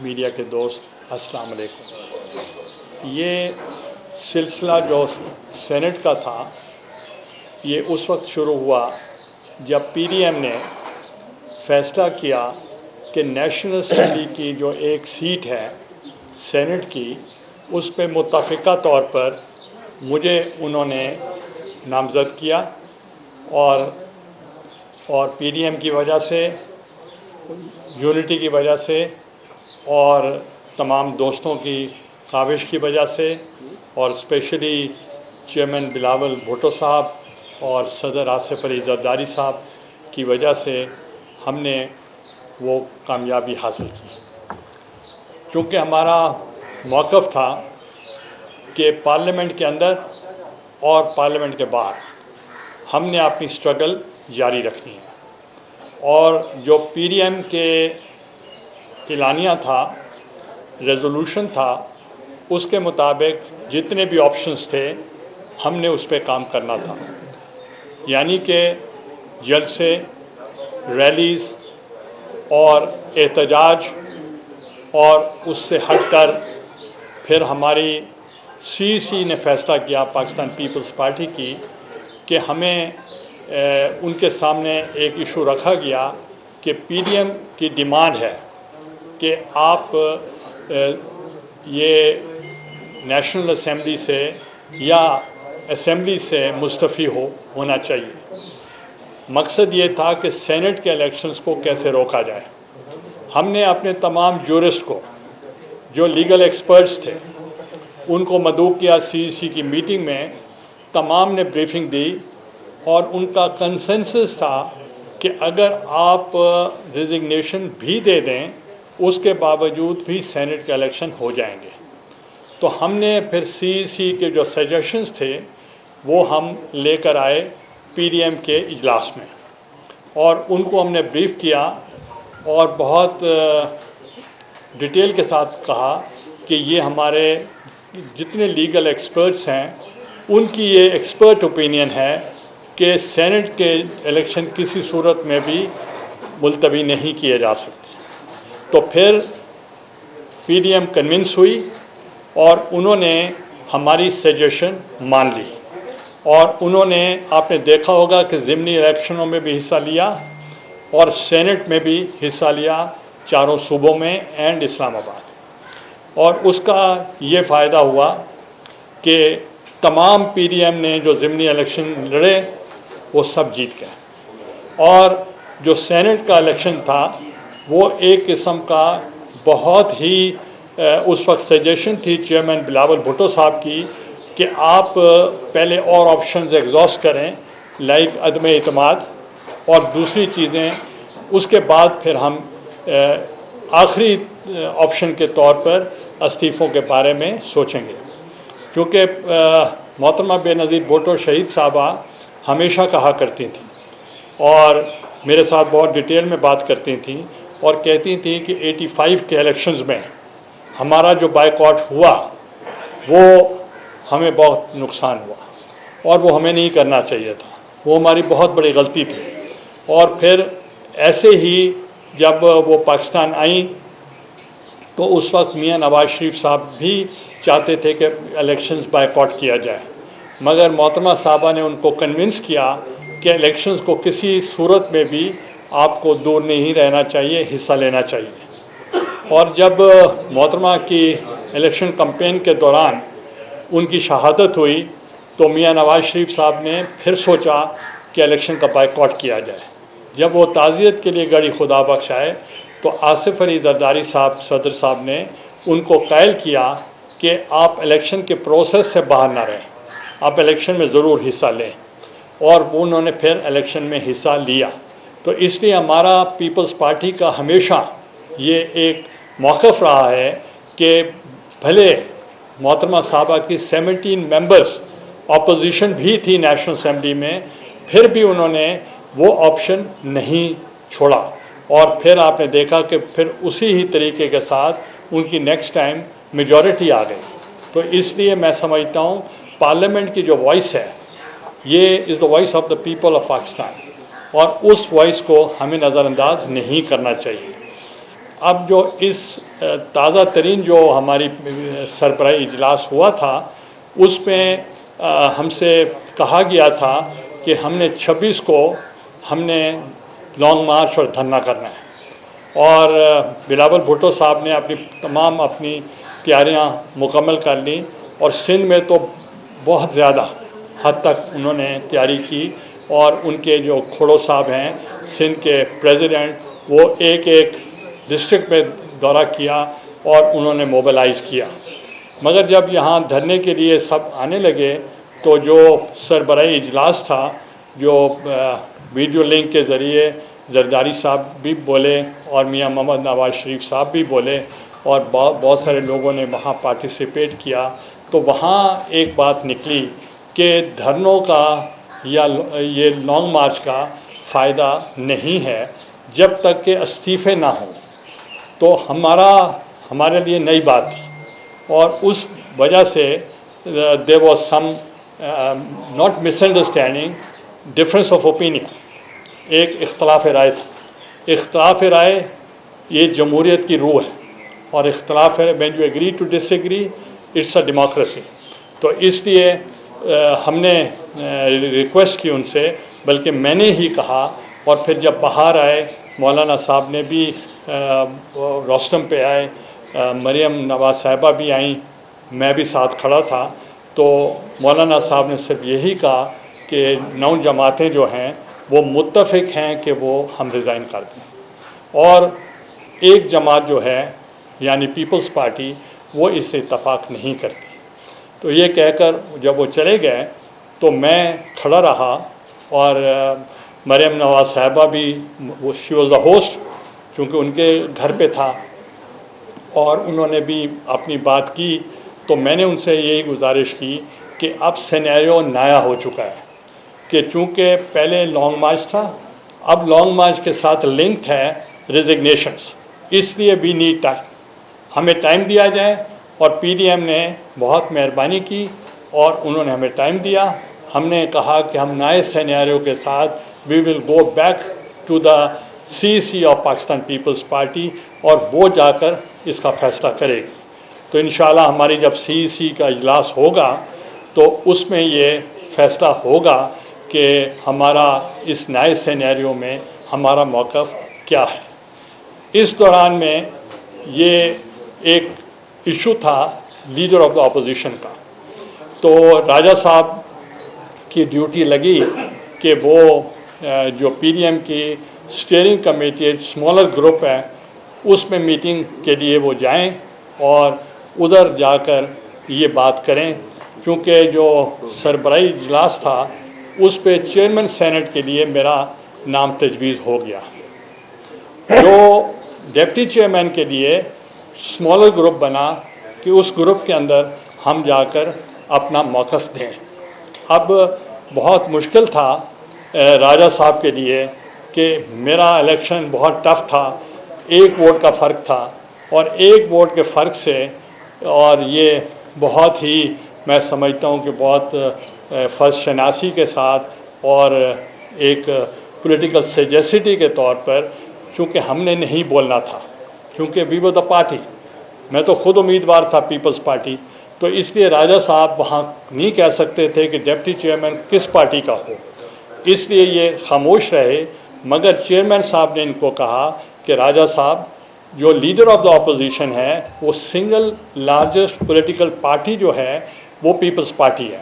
Media کے دوست، السلام علیکم۔ یہ سلسلہ جو سینٹ کا تھا یہ اس وقت شروع ہوا جب پی ڈی ایم نے فیصلہ کیا کہ نیشنل اسمبلی کی جو ایک سیٹ ہے سینٹ کی، اس پہ متفقہ طور پر مجھے انہوں نے نامزد کیا، اور پی ڈی ایم کی وجہ سے، یونٹی کی وجہ سے، اور تمام دوستوں کی کاوش کی وجہ سے، اور اسپیشلی چیئرمین بلاول بھٹو صاحب اور صدر آصف علی زرداری صاحب کی وجہ سے ہم نے وہ کامیابی حاصل کی۔ چونکہ ہمارا موقف تھا کہ پارلیمنٹ کے اندر اور پارلیمنٹ کے باہر ہم نے اپنی سٹرگل جاری رکھنی ہے، اور جو پی ڈی ایم کے اعلانیہ تھا، ریزولوشن تھا، اس کے مطابق جتنے بھی آپشنز تھے ہم نے اس پہ کام کرنا تھا، یعنی کہ جلسے، ریلیز اور احتجاج، اور اس سے ہٹ کر پھر ہماری سی نے فیصلہ کیا، پاکستان پیپلز پارٹی کی، کہ ہمیں ان کے سامنے ایک ایشو رکھا گیا کہ پی ڈی ایم کی ڈیمانڈ ہے کہ آپ یہ نیشنل اسمبلی سے یا اسمبلی سے مستعفی ہونا چاہیے۔ مقصد یہ تھا کہ سینٹ کے الیکشنز کو کیسے روکا جائے۔ ہم نے اپنے تمام جورسٹ کو، جو لیگل ایکسپرٹس تھے، ان کو مدعو کیا سی کی میٹنگ میں، تمام نے بریفنگ دی، اور ان کا کنسنسس تھا کہ اگر آپ ریزگنیشن بھی دے دیں اس کے باوجود بھی سینٹ کے الیکشن ہو جائیں گے۔ تو ہم نے پھر سی کے جو سجیشنز تھے وہ ہم لے کر آئے پی ڈی ایم کے اجلاس میں، اور ان کو ہم نے بریف کیا اور بہت ڈیٹیل کے ساتھ کہا کہ یہ ہمارے جتنے لیگل ایکسپرٹس ہیں ان کی یہ ایکسپرٹ اوپینین ہے کہ سینٹ کے الیکشن کسی صورت میں بھی ملتوی نہیں کیے جا سکتے۔ تو پھر پی ڈی ایم کنونس ہوئی اور انہوں نے ہماری سجیشن مان لی، اور انہوں نے، آپ نے دیکھا ہوگا کہ ضمنی الیکشنوں میں بھی حصہ لیا اور سینٹ میں بھی حصہ لیا، چاروں صوبوں میں اینڈ اسلام آباد، اور اس کا یہ فائدہ ہوا کہ تمام پی ڈی ایم نے جو ضمنی الیکشن لڑے وہ سب جیت گئے، اور جو سینٹ کا الیکشن تھا وہ ایک قسم کا بہت ہی اس وقت سجیشن تھی چیئرمین بلاول بھٹو صاحب کی کہ آپ پہلے اور آپشنز ایگزاسٹ کریں، لائک عدم اعتماد اور دوسری چیزیں، اس کے بعد پھر ہم آخری آپشن کے طور پر استعفوں کے بارے میں سوچیں گے۔ کیونکہ محترمہ بے نظیر بھٹو شہید صاحبہ ہمیشہ کہا کرتی تھیں اور میرے ساتھ بہت ڈیٹیل میں بات کرتی تھیں، اور کہتی تھیں کہ 85 کے الیکشنز میں ہمارا جو بائیکاٹ ہوا وہ ہمیں بہت نقصان ہوا، اور وہ ہمیں نہیں کرنا چاہیے تھا، وہ ہماری بہت بڑی غلطی تھی۔ اور پھر ایسے ہی جب وہ پاکستان آئیں تو اس وقت میاں نواز شریف صاحب بھی چاہتے تھے کہ الیکشنز بائیکاٹ کیا جائے، مگر محترمہ صاحبہ نے ان کو کنونس کیا کہ الیکشنز کو کسی صورت میں بھی آپ کو دور نہیں رہنا چاہیے، حصہ لینا چاہیے۔ اور جب محترمہ کی الیکشن کمپین کے دوران ان کی شہادت ہوئی تو میاں نواز شریف صاحب نے پھر سوچا کہ الیکشن کا بائیکاٹ کیا جائے۔ جب وہ تعزیت کے لیے گڑی خدا بخش آئے تو آصف علی زرداری صاحب، صدر صاحب نے ان کو قائل کیا کہ آپ الیکشن کے پروسیس سے باہر نہ رہیں، آپ الیکشن میں ضرور حصہ لیں، اور انہوں نے پھر الیکشن میں حصہ لیا۔ تو اس لیے ہمارا پیپلز پارٹی کا ہمیشہ یہ ایک موقف رہا ہے کہ بھلے محترمہ صاحبہ کی 17 ممبرز اپوزیشن بھی تھی نیشنل اسمبلی میں، پھر بھی انہوں نے وہ آپشن نہیں چھوڑا، اور پھر آپ نے دیکھا کہ پھر اسی ہی طریقے کے ساتھ ان کی نیکسٹ ٹائم میجورٹی آ گئی۔ تو اس لیے میں سمجھتا ہوں پارلیمنٹ کی جو وائس ہے یہ is the voice of the people of Pakistan, اور اس وائس کو ہمیں نظر انداز نہیں کرنا چاہیے۔ اب جو اس تازہ ترین جو ہماری سربراہی اجلاس ہوا تھا اس میں ہم سے کہا گیا تھا کہ ہم نے 26 کو ہم نے لانگ مارچ اور دھرنا کرنا ہے، اور بلاول بھٹو صاحب نے اپنی تیاریاں مکمل کر لیں، اور سندھ میں تو بہت زیادہ حد تک انہوں نے تیاری کی، اور ان کے جو کھڑو صاحب ہیں سندھ کے پریزیڈنٹ، وہ ایک ڈسٹرکٹ میں دورہ کیا اور انہوں نے موبلائز کیا۔ مگر جب یہاں دھرنے کے لیے سب آنے لگے تو جو سربراہی اجلاس تھا، جو ویڈیو لنک کے ذریعے زرداری صاحب بھی بولے اور میاں محمد نواز شریف صاحب بھی بولے، اور بہت سارے لوگوں نے وہاں پارٹیسپیٹ کیا، تو وہاں ایک بات نکلی کہ دھرنوں کا یا یہ لانگ مارچ کا فائدہ نہیں ہے جب تک کہ استعفے نہ ہوں۔ تو ہمارے لیے نئی بات تھی، اور اس وجہ سے there was some not misunderstanding, difference of opinion، ایک اختلاف رائے تھا۔ اختلاف رائے یہ جمہوریت کی روح ہے، اور اختلاف ہے when you agree to disagree it's a democracy۔ تو اس لیے ہم نے ریکویسٹ کی ان سے، بلکہ میں نے ہی کہا، اور پھر جب باہر آئے مولانا صاحب نے بھی روسٹم پہ آئے، مریم نواز صاحبہ بھی آئیں، میں بھی ساتھ کھڑا تھا، تو مولانا صاحب نے صرف یہی کہا کہ 9 جماعتیں جو ہیں وہ متفق ہیں کہ وہ ہم ریزائن کر دیں، اور ایک جماعت جو ہے یعنی پیپلز پارٹی وہ اس سے اتفاق نہیں کرتی۔ تو یہ کہہ کر جب وہ چلے گئے تو میں کھڑا رہا، اور مریم نواز صاحبہ بھی، شی واز دا ہوسٹ چونکہ ان کے گھر پہ تھا، اور انہوں نے بھی اپنی بات کی، تو میں نے ان سے یہی گزارش کی کہ اب سینیریو نیا ہو چکا ہے، کہ چونکہ پہلے لانگ مارچ تھا، اب لانگ مارچ کے ساتھ لنکڈ ہے ریزگنیشنس، اس لیے وی نیڈ ٹائم، ہمیں ٹائم دیا جائے۔ اور پی ڈی ایم نے بہت مہربانی کی اور انہوں نے ہمیں ٹائم دیا۔ ہم نے کہا کہ ہم نئے سینیریو کے ساتھ we will go back to the CEC of Pakistan Peoples Party, اور وہ جا کر اس کا فیصلہ کرے گی۔ تو انشاءاللہ ہماری جب CEC کا اجلاس ہوگا تو اس میں یہ فیصلہ ہوگا کہ ہمارا اس نئے سینیریو میں ہمارا موقف کیا ہے۔ اس دوران میں یہ ایک ایشو تھا لیڈر آف دا اپوزیشن کا، تو راجہ صاحب کی ڈیوٹی لگی کہ وہ جو پی ڈی ایم کی اسٹیئرنگ کمیٹی اسمالر گروپ ہے اس میں میٹنگ کے لیے وہ جائیں اور ادھر جا کر یہ بات کریں، کیونکہ جو سربراہی اجلاس تھا اس پہ چیئرمین سینٹ کے لیے میرا نام تجویز ہو گیا، جو ڈپٹی چیئرمین کے لیے اسمالر گروپ بنا کہ اس گروپ کے اندر ہم جا کر اپنا موقف دیں۔ اب بہت مشکل تھا راجہ صاحب کے لیے کہ میرا الیکشن بہت ٹف تھا، 1 ووٹ کا فرق تھا، اور 1 ووٹ کے فرق سے، اور یہ بہت ہی میں سمجھتا ہوں کہ بہت فرض شناسی کے ساتھ اور ایک پولیٹیکل سیجیسٹی کے طور پر، چونکہ ہم نے نہیں بولنا تھا، کیونکہ وی ور دا پارٹی، میں تو خود امیدوار تھا پیپلز پارٹی، تو اس لیے راجہ صاحب وہاں نہیں کہہ سکتے تھے کہ ڈپٹی چیئرمین کس پارٹی کا ہو، اس لیے یہ خاموش رہے۔ مگر چیئرمین صاحب نے ان کو کہا کہ راجہ صاحب جو لیڈر آف دا اپوزیشن ہے وہ سنگل لارجسٹ پولیٹیکل پارٹی جو ہے وہ پیپلز پارٹی ہے،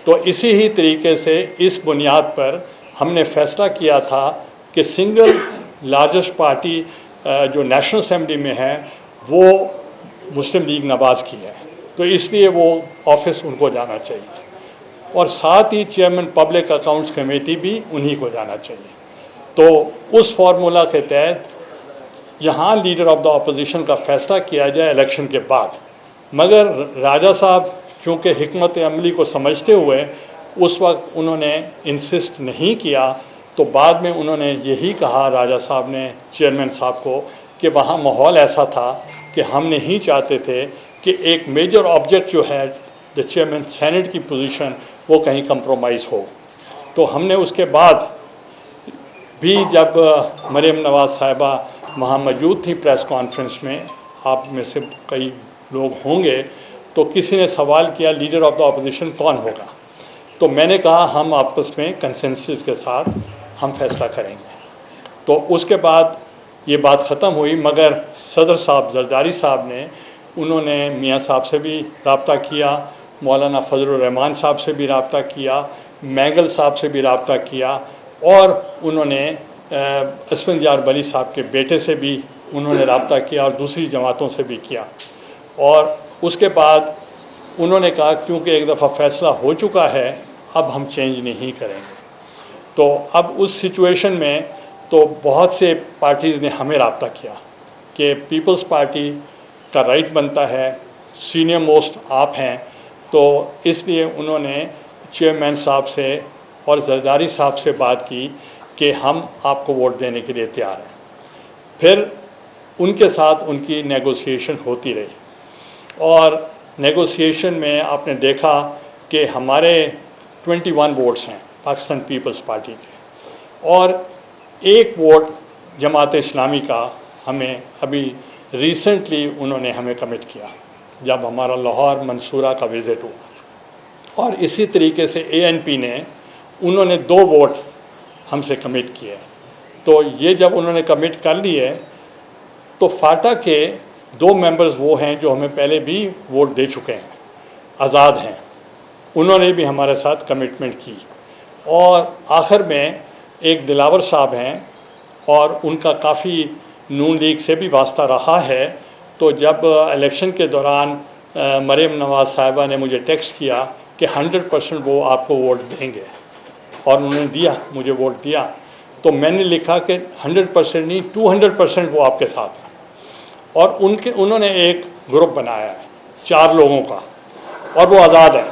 تو اسی ہی طریقے سے اس بنیاد پر ہم نے فیصلہ کیا تھا کہ سنگل لارجسٹ پارٹی جو نیشنل اسمبلی میں ہے وہ مسلم لیگ نواز کی ہے، تو اس لیے وہ آفس ان کو جانا چاہیے، اور ساتھ ہی چیئرمین پبلک اکاؤنٹس کمیٹی بھی انہی کو جانا چاہیے۔ تو اس فارمولا کے تحت یہاں لیڈر آف دا اپوزیشن کا فیصلہ کیا جائے الیکشن کے بعد، مگر راجہ صاحب چونکہ حکمت عملی کو سمجھتے ہوئے اس وقت انہوں نے انسسٹ نہیں کیا، تو بعد میں انہوں نے یہی کہا راجہ صاحب نے چیئرمین صاحب کو کہ وہاں ماحول ایسا تھا کہ ہم نہیں چاہتے تھے کہ ایک میجر آبجیکٹ جو ہے دا چیئرمین سینٹ کی پوزیشن وہ کہیں کمپرومائز ہو۔ تو ہم نے اس کے بعد بھی جب مریم نواز صاحبہ وہاں موجود تھی پریس کانفرنس میں، آپ میں سے کئی لوگ ہوں گے، تو کسی نے سوال کیا لیڈر آف دا اپوزیشن کون ہوگا؟ تو میں نے کہا ہم آپس میں کنسنسس کے ساتھ ہم فیصلہ کریں گے۔ تو اس کے بعد یہ بات ختم ہوئی، مگر صدر صاحب زرداری صاحب نے، انہوں نے میاں صاحب سے بھی رابطہ کیا، مولانا فضل الرحمان صاحب سے بھی رابطہ کیا، مینگل صاحب سے بھی رابطہ کیا، اور انہوں نے اسفندیار ولی صاحب کے بیٹے سے بھی انہوں نے رابطہ کیا، اور دوسری جماعتوں سے بھی کیا۔ اور اس کے بعد انہوں نے کہا کیونکہ ایک دفعہ فیصلہ ہو چکا ہے، اب ہم چینج نہیں کریں گے۔ تو اب اس سچویشن میں تو بہت سے پارٹیز نے ہمیں رابطہ کیا کہ پیپلز پارٹی کا رائٹ بنتا ہے، سینئر موسٹ آپ ہیں، تو اس لیے انہوں نے چیئرمین صاحب سے اور زرداری صاحب سے بات کی کہ ہم آپ کو ووٹ دینے کے لیے تیار ہیں۔ پھر ان کے ساتھ ان کی نیگوسیشن ہوتی رہی، اور نیگوسیشن میں آپ نے دیکھا کہ ہمارے 21 ووٹس ہیں پاکستان پیپلز پارٹی کے، اور ایک ووٹ جماعت اسلامی کا ہمیں ابھی ریسنٹلی انہوں نے ہمیں کمٹ کیا جب ہمارا لاہور منصورہ کا وزٹ ہوا، اور اسی طریقے سے ANP نے انہوں نے 2 ووٹ ہم سے کمٹ کیے۔ تو یہ جب انہوں نے کمٹ کر لیے تو فاٹا کے 2 ممبرز وہ ہیں جو ہمیں پہلے بھی ووٹ دے چکے ہیں، آزاد ہیں، انہوں نے بھی ہمارے ساتھ کمٹمنٹ کی۔ اور آخر میں ایک دلاور صاحب ہیں، اور ان کا کافی نون لیگ سے بھی واسطہ رہا ہے، تو جب الیکشن کے دوران مریم نواز صاحبہ نے مجھے ٹیکسٹ کیا کہ 100% وہ آپ کو ووٹ دیں گے، اور انہوں نے دیا، مجھے ووٹ دیا، تو میں نے لکھا کہ 100% نہیں 200% وہ آپ کے ساتھ ہیں۔ اور انہوں نے ایک گروپ بنایا ہے 4 لوگوں کا، اور وہ آزاد ہے،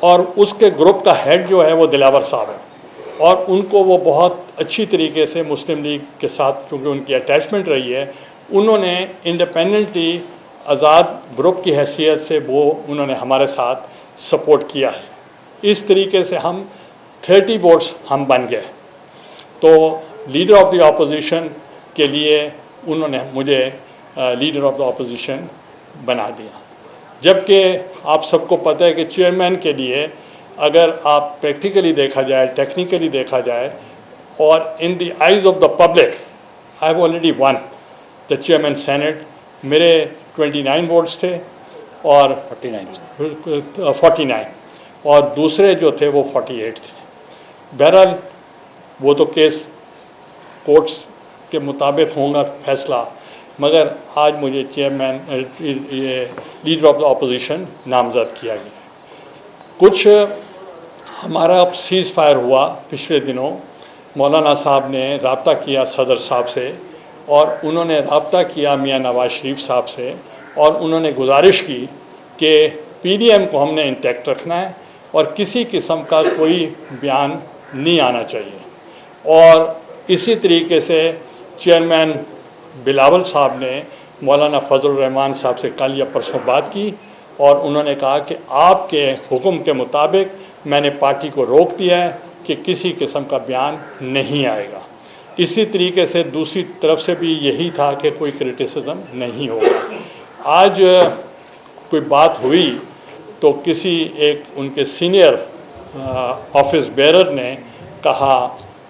اور اس کے گروپ کا ہیڈ جو ہے وہ دلاور صاحب ہے، اور ان کو وہ بہت اچھی طریقے سے مسلم لیگ کے ساتھ چونکہ ان کی اٹیچمنٹ رہی ہے، انہوں نے انڈیپینڈنٹلی آزاد گروپ کی حیثیت سے وہ انہوں نے ہمارے ساتھ سپورٹ کیا ہے۔ اس طریقے سے ہم 30 ووٹس ہم بن گئے۔ تو لیڈر آف دی اپوزیشن کے لیے انہوں نے مجھے لیڈر آف دا اپوزیشن بنا دیا، جبکہ آپ سب کو پتہ ہے کہ چیئرمین کے لیے اگر آپ پریکٹیکلی دیکھا جائے، ٹیکنیکلی دیکھا جائے، اور in the eyes of the public I have already won the chairman senate, میرے 29 ووٹس تھے اور 49 اور دوسرے جو تھے وہ 48 تھے۔ بہرحال وہ تو کیس کورٹس کے مطابق ہوں گا فیصلہ، مگر آج مجھے chairman leader of the opposition نامزد کیا گیا۔ کچھ ہمارا سیز فائر ہوا پچھلے دنوں، مولانا صاحب نے رابطہ کیا صدر صاحب سے، اور انہوں نے رابطہ کیا میاں نواز شریف صاحب سے، اور انہوں نے گزارش کی کہ PDM کو ہم نے انٹیکٹ رکھنا ہے اور کسی قسم کا کوئی بیان نہیں آنا چاہیے۔ اور اسی طریقے سے چیئرمین بلاول صاحب نے مولانا فضل الرحمان صاحب سے کل یا پرسوں بات کی، اور انہوں نے کہا کہ آپ کے حکم کے مطابق میں نے پارٹی کو روک دیا ہے کہ کسی قسم کا بیان نہیں آئے گا۔ اسی طریقے سے دوسری طرف سے بھی یہی تھا کہ کوئی کرٹیسزم نہیں ہوگا۔ آج کوئی بات ہوئی تو کسی ایک ان کے سینئر آفس بیرر نے کہا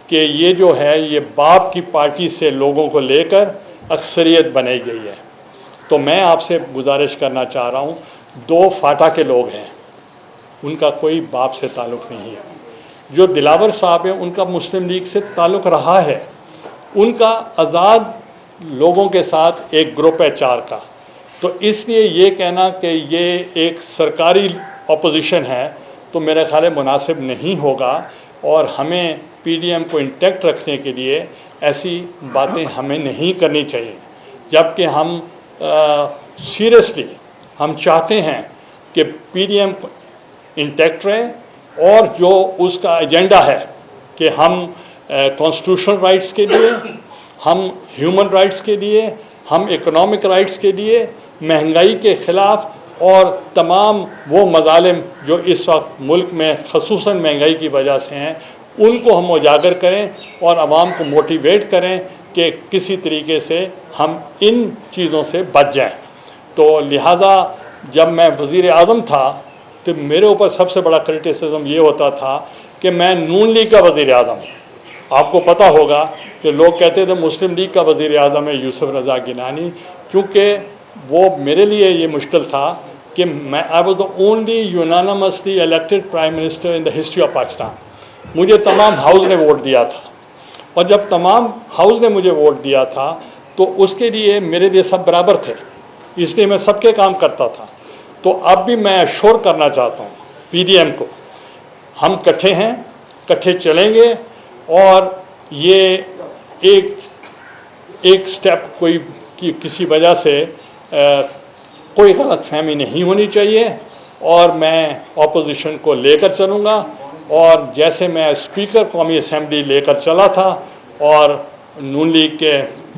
کہ یہ جو ہے یہ باپ کی پارٹی سے لوگوں کو لے کر اکثریت بنائی گئی ہے۔ تو میں آپ سے گزارش کرنا چاہ رہا ہوں، 2 فاٹا کے لوگ ہیں، ان کا کوئی باپ سے تعلق نہیں ہے۔ جو دلاور صاحب ہیں ان کا مسلم لیگ سے تعلق رہا ہے، ان کا آزاد لوگوں کے ساتھ ایک گروپ ہے 4 کا، تو اس لیے یہ کہنا کہ یہ ایک سرکاری اپوزیشن ہے تو میرے خیال ہے مناسب نہیں ہوگا، اور ہمیں PDM کو انٹیکٹ رکھنے کے لیے ایسی باتیں ہمیں نہیں کرنی چاہیے، جبکہ ہم سیریسلی ہم چاہتے ہیں کہ PDM انٹیکٹ رہے، اور جو اس کا ایجنڈا ہے کہ ہم کانسٹیٹیوشنل رائٹس کے لیے، ہم ہیومن رائٹس کے لیے، ہم اکنامک رائٹس کے لیے، مہنگائی کے خلاف، اور تمام وہ مظالم جو اس وقت ملک میں خصوصاً مہنگائی کی وجہ سے ہیں، ان کو ہم اجاگر کریں اور عوام کو موٹیویٹ کریں کہ کہ کسی طریقے سے ہم ان چیزوں سے بچ جائیں. تو لہذا جب میں وزیر اعظم تھا تو میرے اوپر سب سے بڑا کرٹیسزم یہ ہوتا تھا کہ میں نون لیگ کا وزیر اعظم ہوں. آپ کو پتہ ہوگا کہ لوگ کہتے تھے مسلم لیگ کا وزیر اعظم ہے یوسف رضا گیلانی، کیونکہ وہ میرے لیے یہ مشکل تھا کہ میں I was the only unanimously elected prime minister in the history of Pakistan. مجھے تمام ہاؤس نے ووٹ دیا تھا، اور جب تمام ہاؤس نے مجھے ووٹ دیا تھا تو اس کے لیے میرے لیے سب برابر تھے، اس لیے میں سب کے کام کرتا تھا. تو اب بھی میں ایشور کرنا چاہتا ہوں پی ڈی ایم کو، ہم کٹھے ہیں، کٹھے چلیں گے، اور یہ ایک سٹیپ کوئی کسی وجہ سے کوئی غلط فہمی نہیں ہونی چاہیے، اور میں اپوزیشن کو لے کر چلوں گا. اور جیسے میں اسپیکر قومی اسمبلی لے کر چلا تھا اور نون لیگ کے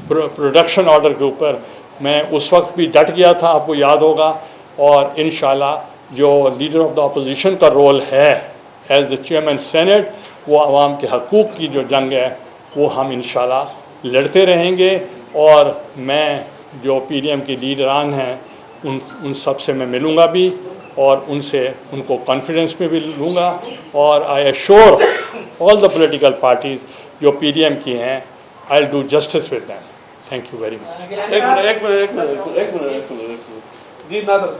پروڈکشن آرڈر کے اوپر میں اس وقت بھی ڈٹ گیا تھا، آپ کو یاد ہوگا. اور انشاءاللہ جو لیڈر آف دا اپوزیشن کا رول ہے ایز دا چیئرمین سینٹ، وہ عوام کے حقوق کی جو جنگ ہے وہ ہم انشاءاللہ لڑتے رہیں گے. اور میں جو پی ڈی ایم کی لیڈران ہیں ان سب سے میں ملوں گا بھی، اور ان کو کانفیڈنس میں بھی لوں گا. اور I assure all the political parties جو پی ڈی ایم کی ہیں، I will do justice with them. Thank you very much. ایک منٹ جی نادر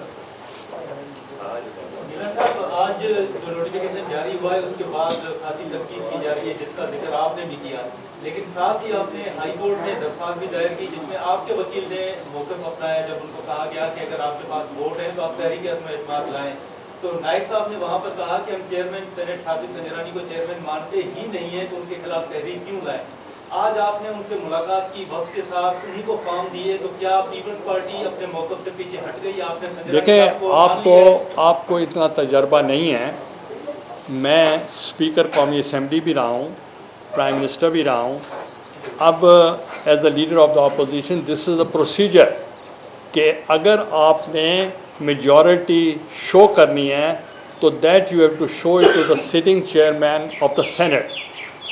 صاحب، آج جو نوٹیفکیشن جاری ہوا ہے اس کے بعد خاصی تنقید کی جا رہی ہے، جس کا ذکر آپ نے بھی کیا، لیکن ساتھ ہی آپ نے ہائی کورٹ میں درخواست بھی دائر کی جس میں آپ کے وکیل نے موقف اپنایا جب ان کو کہا گیا کہ اگر آپ کے پاس ووٹ ہے تو آپ تحریک عدم اعتماد لائیں. تو نائب صاحب نے وہاں پر کہا کہ ہم چیئرمین سینٹ ثابت سنجرانی کو چیئرمین مانتے ہی نہیں ہیں، تو ان کے خلاف تحریک کیوں لائیں؟ آج آپ نے ان سے ملاقات کی، وقت کے ساتھ انہیں کو فارم دیے، تو کیا پیپلز پارٹی اپنے موقف سے پیچھے ہٹ گئی؟ آپ نے دیکھیں، آپ کو اتنا تجربہ نہیں ہے. میں اسپیکر قومی اسمبلی بھی رہا ہوں، پرائم منسٹر بھی رہا ہوں. اب as a leader of the opposition this is a procedure کہ اگر آپ نے میجورٹی شو کرنی ہے تو that you have to show it to the sitting chairman of the Senate.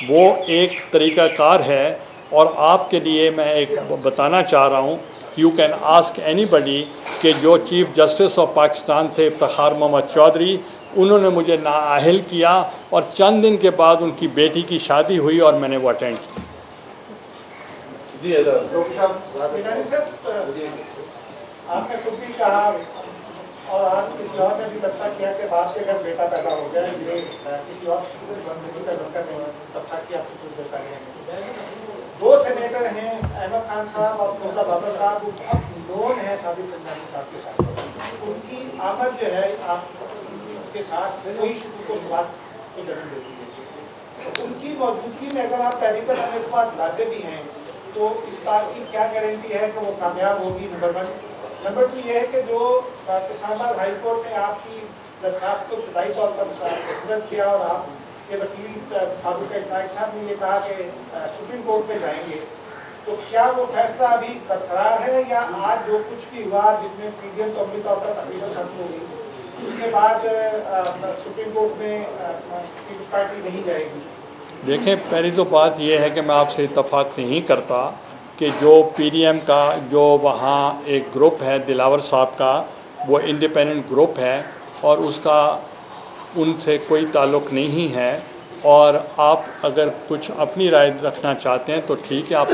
وہ ایک طریقہ کار ہے. اور آپ کے لیے میں ایک بتانا چاہ رہا ہوں، یو کین آسک اینی بڈی کہ جو چیف جسٹس آف پاکستان تھے افتخار محمد چودھری، انہوں نے مجھے نااہل کیا، اور چند دن کے بعد ان کی بیٹی کی شادی ہوئی اور میں نے وہ اٹینڈ کی. جی آپ نے خود بھی کہا اور آج کسی اور نے بھی لگتا کیا کہ باپ کے گھر بیٹا پیدا ہو گیا، یہ کسی اور بندگی کا لڑکا نہیں لگتا کہ آپ کو کچھ بیٹا گیا. دو سینیٹر ہیں، احمد خان صاحب اور مرزا بابر صاحب، وہ بہت نون ہیں ثابت سنجرانی صاحب کے ساتھ. ان کی آمد جو ہے آپ کے ساتھ کوئی شکوک و شبہات کی جنم دیتی ہے. ان کی موجودگی میں اگر آپ تحریک عدم اعتماد لاتے بھی ہیں تو اس بات کی کیا گارنٹی ہے کہ وہ کامیاب ہوگی؟ نمبر 1. نمبر 2 یہ ہے کہ جو اسلام آباد ہائی کورٹ نے آپ کی درخواست کو ابتدائی طور پر کنسیڈر کیا اور آپ کے وکیل فاروق عنایت صاحب نے یہ کہا کہ سپریم کورٹ میں جائیں گے، تو کیا وہ فیصلہ ابھی برقرار ہے، یا آج جو کچھ بھی ہوا جس میں پی ڈی ایم کو عملی طور پر تقریباً ختم ہو گئی، اس کے بعد سپریم کورٹ میں پیپلز پارٹی نہیں جائے گی؟ دیکھیں، پہلی تو بات یہ ہے کہ میں آپ سے اتفاق نہیں کرتا کہ جو پی ڈی ایم کا جو وہاں ایک گروپ ہے دلاور صاحب کا، وہ انڈیپینڈنٹ گروپ ہے اور اس کا ان سے کوئی تعلق نہیں ہے. اور آپ اگر کچھ اپنی رائے رکھنا چاہتے ہیں تو ٹھیک ہے، آپ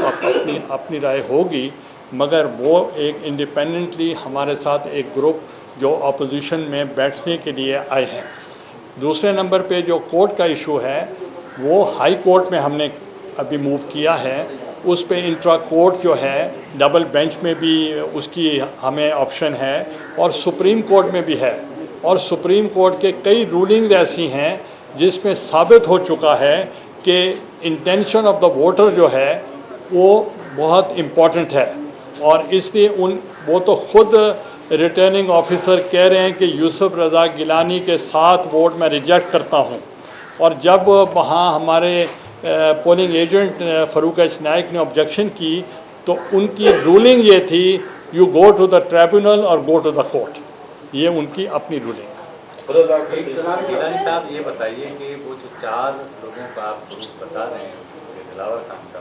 اپنی رائے ہوگی، مگر وہ ایک انڈیپینڈنٹلی ہمارے ساتھ ایک گروپ جو اپوزیشن میں بیٹھنے کے لیے آئے ہیں. دوسرے نمبر پہ جو کورٹ کا ایشو ہے وہ ہائی کورٹ میں ہم نے ابھی موو کیا ہے. اس پہ انٹرا کورٹ جو ہے ڈبل بینچ میں بھی اس کی ہمیں آپشن ہے، اور سپریم کورٹ میں بھی ہے. اور سپریم کورٹ کے کئی رولنگ ایسی ہیں جس میں ثابت ہو چکا ہے کہ انٹینشن آف دا ووٹر جو ہے وہ بہت امپورٹنٹ ہے. اور اس لیے وہ تو خود ریٹرننگ آفیسر کہہ رہے ہیں کہ یوسف رضا گیلانی کے 7 ووٹ میں ریجیکٹ کرتا ہوں. اور جب وہاں ہمارے پولنگ ایجنٹ فاروق نائک نے آبجیکشن کی تو ان کی رولنگ یہ تھی you go to the tribunal اور گو ٹو دا کورٹ. یہ ان کی اپنی رولنگ. گیلانی صاحب یہ بتائیے کہ وہ جو 4 لوگوں کا آپ گروپ بتا رہے ہیں دلاور خان کا،